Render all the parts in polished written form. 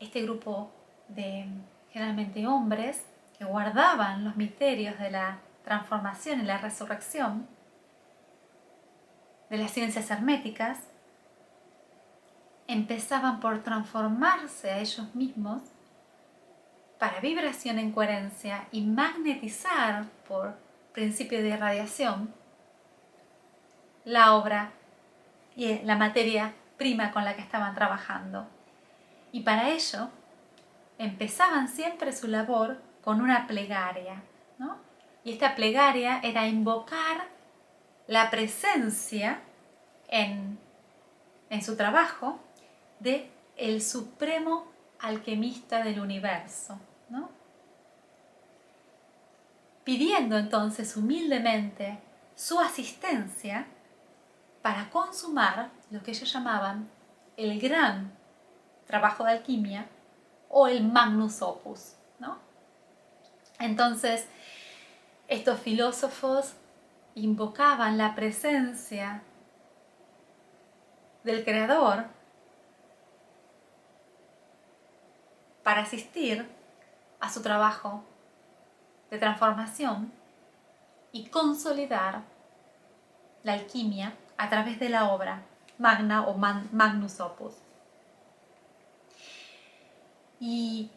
este grupo de generalmente hombres que guardaban los misterios de la transformación y la resurrección, de las ciencias herméticas, empezaban por transformarse a ellos mismos para vibración en coherencia y magnetizar por principio de irradiación la obra y la materia prima con la que estaban trabajando. Y para ello empezaban siempre su labor con una plegaria, ¿no? Y esta plegaria era invocar la presencia en su trabajo de el supremo alquimista del universo, ¿no? Pidiendo entonces humildemente su asistencia para consumar lo que ellos llamaban el gran trabajo de alquimia o el magnus opus, ¿no? Entonces, estos filósofos invocaban la presencia del Creador para asistir a su trabajo de transformación y consolidar la alquimia a través de la obra magna o magnus opus. Y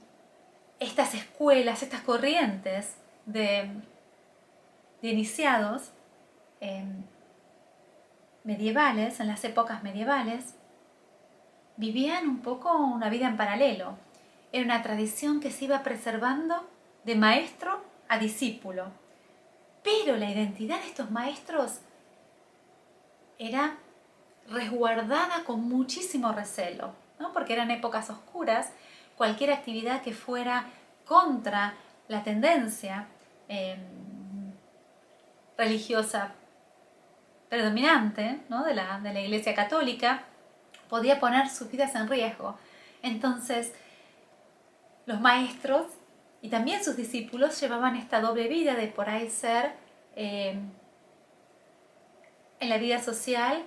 estas escuelas, estas corrientes de iniciados medievales, en las épocas medievales, vivían un poco una vida en paralelo. Era una tradición que se iba preservando de maestro a discípulo. Pero la identidad de estos maestros era resguardada con muchísimo recelo, ¿no? Porque eran épocas oscuras. Cualquier actividad que fuera contra la tendencia religiosa predominante, ¿no? de la Iglesia Católica podía poner sus vidas en riesgo. Entonces, los maestros y también sus discípulos llevaban esta doble vida de por ahí ser en la vida social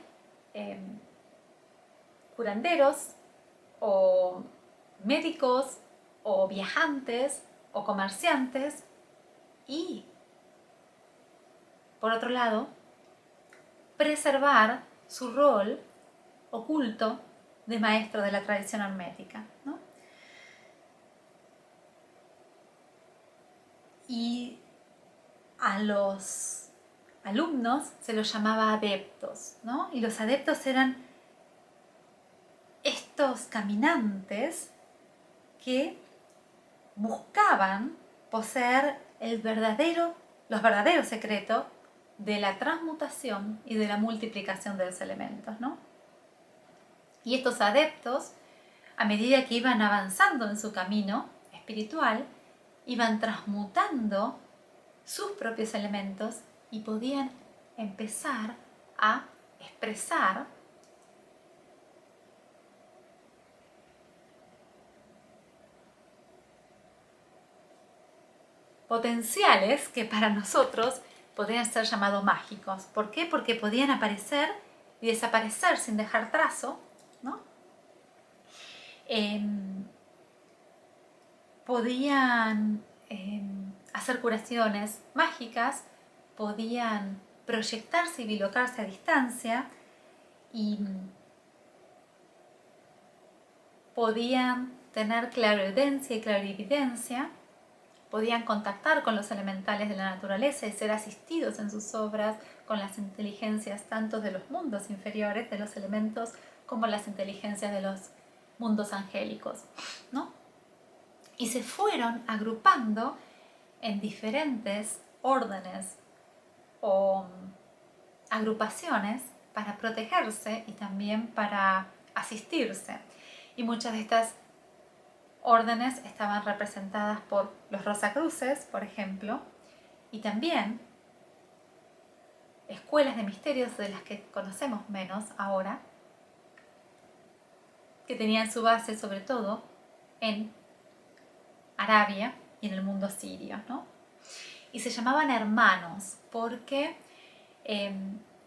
curanderos o médicos o viajantes o comerciantes y, por otro lado, preservar su rol oculto de maestro de la tradición hermética, ¿no? Y a los alumnos se los llamaba adeptos, ¿no? Y los adeptos eran estos caminantes que buscaban poseer los verdaderos secretos de la transmutación y de la multiplicación de los elementos, ¿no? Y estos adeptos, a medida que iban avanzando en su camino espiritual, iban transmutando sus propios elementos y podían empezar a expresar potenciales que para nosotros podrían ser llamados mágicos. ¿Por qué? Porque podían aparecer y desaparecer sin dejar trazo, ¿no? Podían hacer curaciones mágicas, podían proyectarse y bilocarse a distancia y podían tener clarividencia y clarividencia, podían contactar con los elementales de la naturaleza y ser asistidos en sus obras con las inteligencias tanto de los mundos inferiores, de los elementos, como las inteligencias de los mundos angélicos, ¿no? Y se fueron agrupando en diferentes órdenes o agrupaciones para protegerse y también para asistirse. Y muchas de estas órdenes estaban representadas por los Rosacruces, por ejemplo, y también escuelas de misterios de las que conocemos menos ahora, que tenían su base sobre todo en Arabia y en el mundo sirio, ¿no? Y se llamaban hermanos porque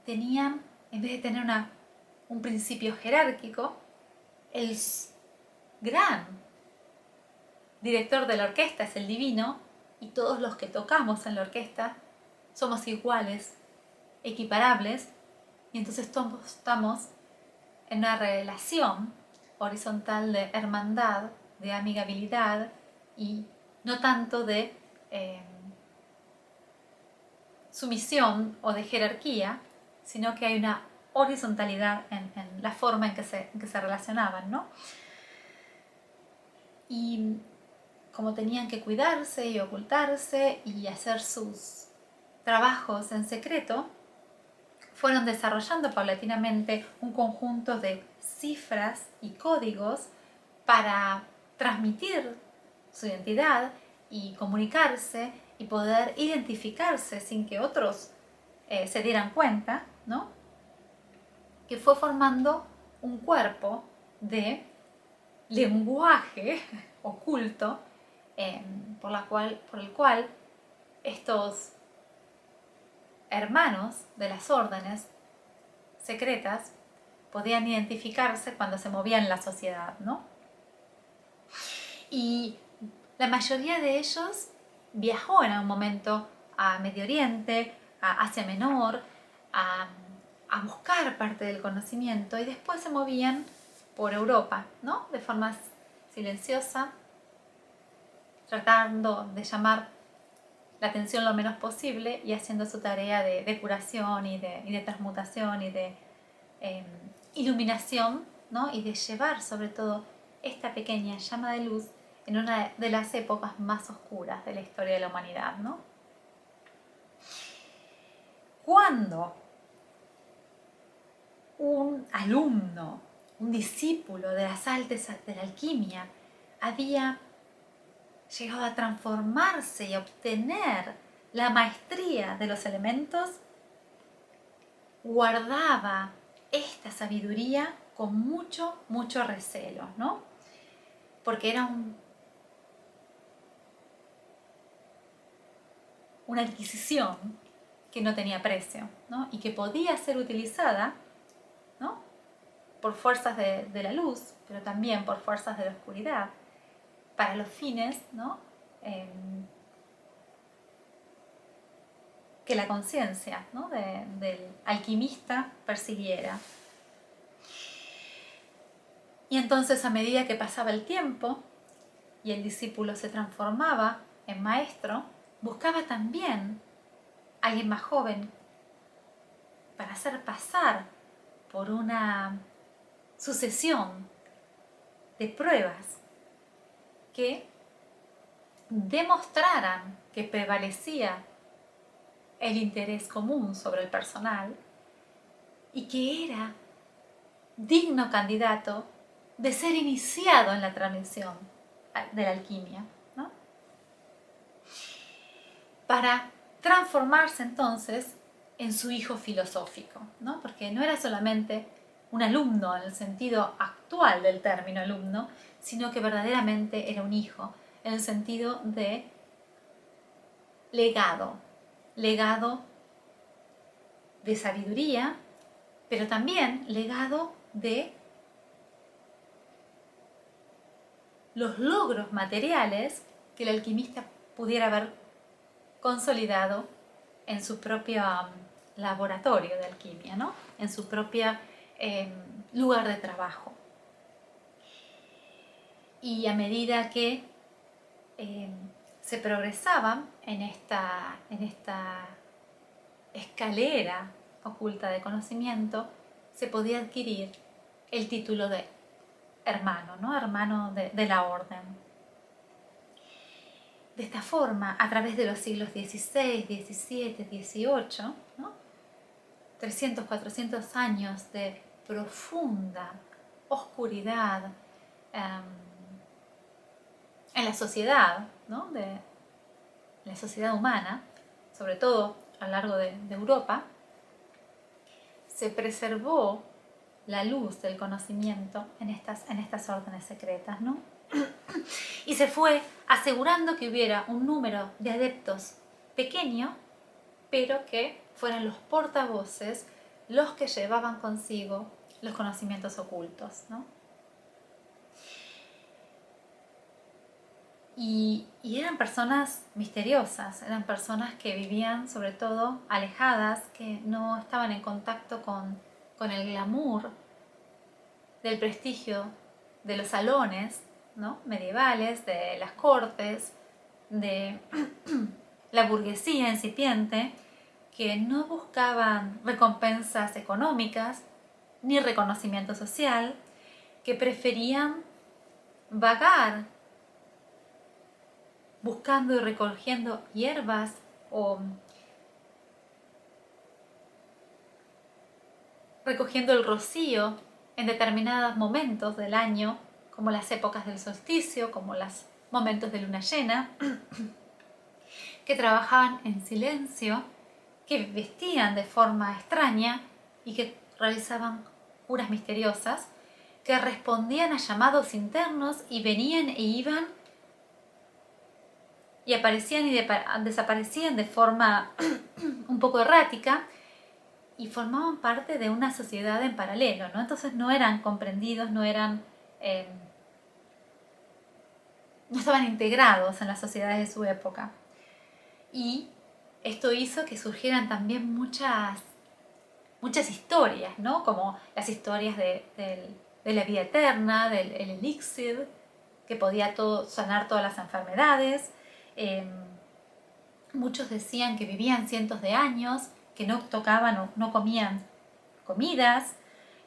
tenían, en vez de tener un principio jerárquico, el gran director de la orquesta es el divino y todos los que tocamos en la orquesta somos iguales, equiparables, y entonces todos estamos en una relación horizontal de hermandad, de amigabilidad y no tanto de sumisión o de jerarquía, sino que hay una horizontalidad en la forma en que se relacionaban, ¿no? Y como tenían que cuidarse y ocultarse y hacer sus trabajos en secreto, fueron desarrollando paulatinamente un conjunto de cifras y códigos para transmitir su identidad y comunicarse y poder identificarse sin que otros se dieran cuenta, ¿no? Que fue formando un cuerpo de lenguaje oculto por el cual estos hermanos de las órdenes secretas podían identificarse cuando se movían en la sociedad, ¿no? Y la mayoría de ellos viajó en un momento a Medio Oriente, a Asia Menor, a buscar parte del conocimiento y después se movían por Europa, ¿no? De forma silenciosa, tratando de llamar la atención lo menos posible y haciendo su tarea de curación y de transmutación y de iluminación, ¿no? Y de llevar sobre todo esta pequeña llama de luz en una de las épocas más oscuras de la historia de la humanidad, ¿no? Cuando un alumno, un discípulo de las artes de la alquimia había llegado a transformarse y a obtener la maestría de los elementos, guardaba esta sabiduría con mucho, mucho recelo, ¿no? Porque era una adquisición que no tenía precio, ¿no? Y que podía ser utilizada, ¿no? Por fuerzas de la luz, pero también por fuerzas de la oscuridad, para los fines, ¿no? Que la conciencia, ¿no? del alquimista persiguiera. Y entonces, a medida que pasaba el tiempo y el discípulo se transformaba en maestro, buscaba también a alguien más joven para hacer pasar por una sucesión de pruebas que demostraran que prevalecía el interés común sobre el personal y que era digno candidato de ser iniciado en la transmisión de la alquimia, ¿no? Para transformarse entonces en su hijo filosófico, ¿no? Porque no era solamente un alumno en el sentido actual del término alumno, sino que verdaderamente era un hijo en el sentido de legado de sabiduría, pero también legado de los logros materiales que el alquimista pudiera haber consolidado en su propio laboratorio de alquimia, ¿no? En su propio lugar de trabajo. Y a medida que se progresaba en esta escalera oculta de conocimiento, se podía adquirir el título de hermano, ¿no? Hermano de la orden. De esta forma, a través de los siglos XVI, XVII, XVIII, ¿no? 300, 400 años de profunda oscuridad en la sociedad, ¿no? De la sociedad humana, sobre todo a lo largo de Europa, se preservó la luz del conocimiento en estas órdenes secretas, ¿no? Y se fue asegurando que hubiera un número de adeptos pequeño, pero que fueran los portavoces los que llevaban consigo los conocimientos ocultos, ¿no? Y eran personas misteriosas, eran personas que vivían sobre todo alejadas, que no estaban en contacto con el glamour del prestigio de los salones, ¿no?, medievales, de las cortes, de la burguesía incipiente, que no buscaban recompensas económicas ni reconocimiento social, que preferían vagar buscando y recogiendo hierbas o recogiendo el rocío en determinados momentos del año, como las épocas del solsticio, como los momentos de luna llena, que trabajaban en silencio, que vestían de forma extraña y que realizaban curas misteriosas, que respondían a llamados internos y venían e iban y aparecían y desaparecían de forma un poco errática y formaban parte de una sociedad en paralelo, ¿no? Entonces no eran comprendidos, no estaban integrados en las sociedades de su época. Y esto hizo que surgieran también muchas historias, ¿no? Como las historias de la vida eterna, del elixir, que podía sanar todas las enfermedades. Muchos decían que vivían cientos de años, que no tocaban o no comían comidas,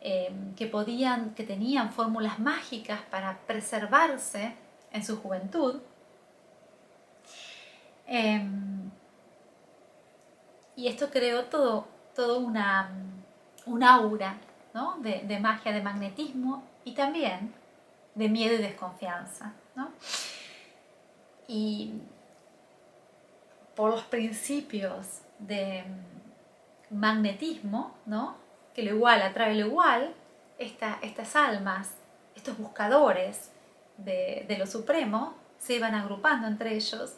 que tenían fórmulas mágicas para preservarse en su juventud. Y esto creó todo un aura, ¿no?, de magia, de magnetismo y también de miedo y desconfianza, ¿no? Y por los principios de magnetismo, ¿no?, que lo igual atrae lo igual, estas almas, estos buscadores de lo supremo, se iban agrupando entre ellos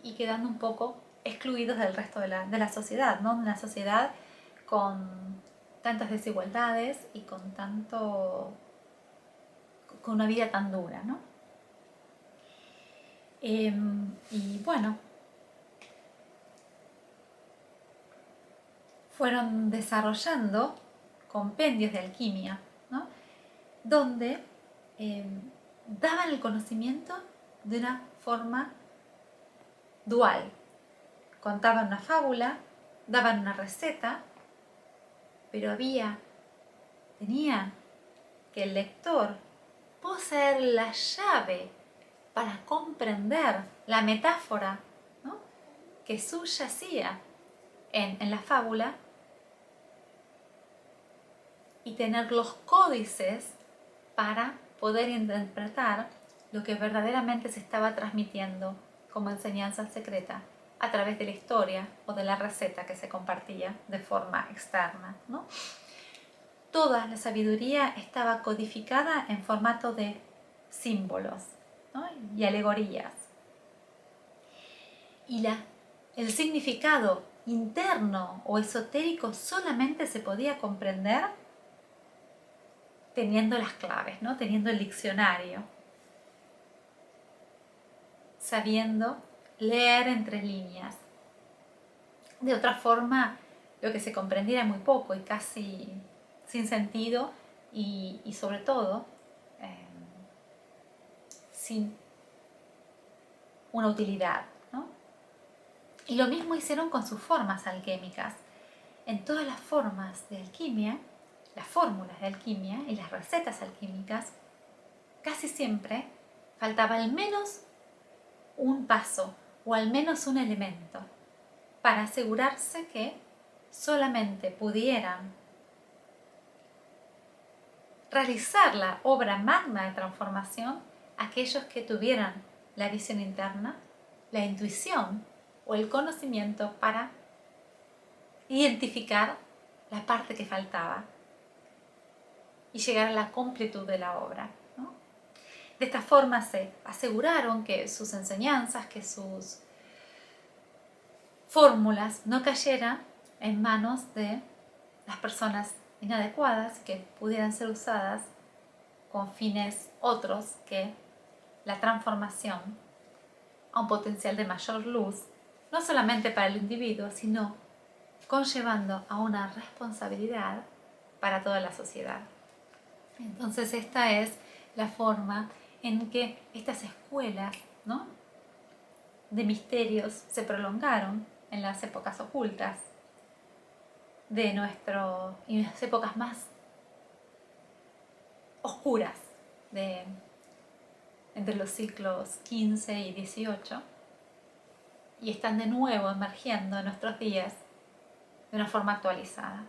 y quedando un poco excluidos del resto de la sociedad, ¿no? Una sociedad con tantas desigualdades y con una vida tan dura, ¿no? Y bueno, fueron desarrollando compendios de alquimia, ¿no?, donde daban el conocimiento de una forma dual. Contaban una fábula, daban una receta, pero tenía que el lector poseer la llave para comprender la metáfora, ¿no?, que subyacía en la fábula y tener los códices para poder interpretar lo que verdaderamente se estaba transmitiendo como enseñanza secreta a través de la historia o de la receta que se compartía de forma externa, ¿no? Toda la sabiduría estaba codificada en formato de símbolos, ¿no?, y alegorías. Y el significado interno o esotérico solamente se podía comprender teniendo las claves, ¿no?, teniendo el diccionario, sabiendo leer entre líneas. De otra forma, lo que se comprendía era muy poco y casi sin sentido y sobre todo sin una utilidad, ¿no? Y lo mismo hicieron con sus formas alquímicas. En todas las formas de alquimia, las fórmulas de alquimia y las recetas alquímicas, casi siempre faltaba al menos un paso o al menos un elemento para asegurarse que solamente pudieran realizar la obra magna de transformación aquellos que tuvieran la visión interna, la intuición o el conocimiento para identificar la parte que faltaba y llegar a la completud de la obra, ¿no? De esta forma se aseguraron que sus enseñanzas, que sus fórmulas no cayeran en manos de las personas inadecuadas, que pudieran ser usadas con fines otros que la transformación a un potencial de mayor luz, no solamente para el individuo, sino conllevando a una responsabilidad para toda la sociedad. Entonces esta es la forma en que estas escuelas, ¿no?, de misterios se prolongaron en las épocas ocultas de y las épocas más oscuras entre los siglos XV y XVIII, y están de nuevo emergiendo en nuestros días de una forma actualizada.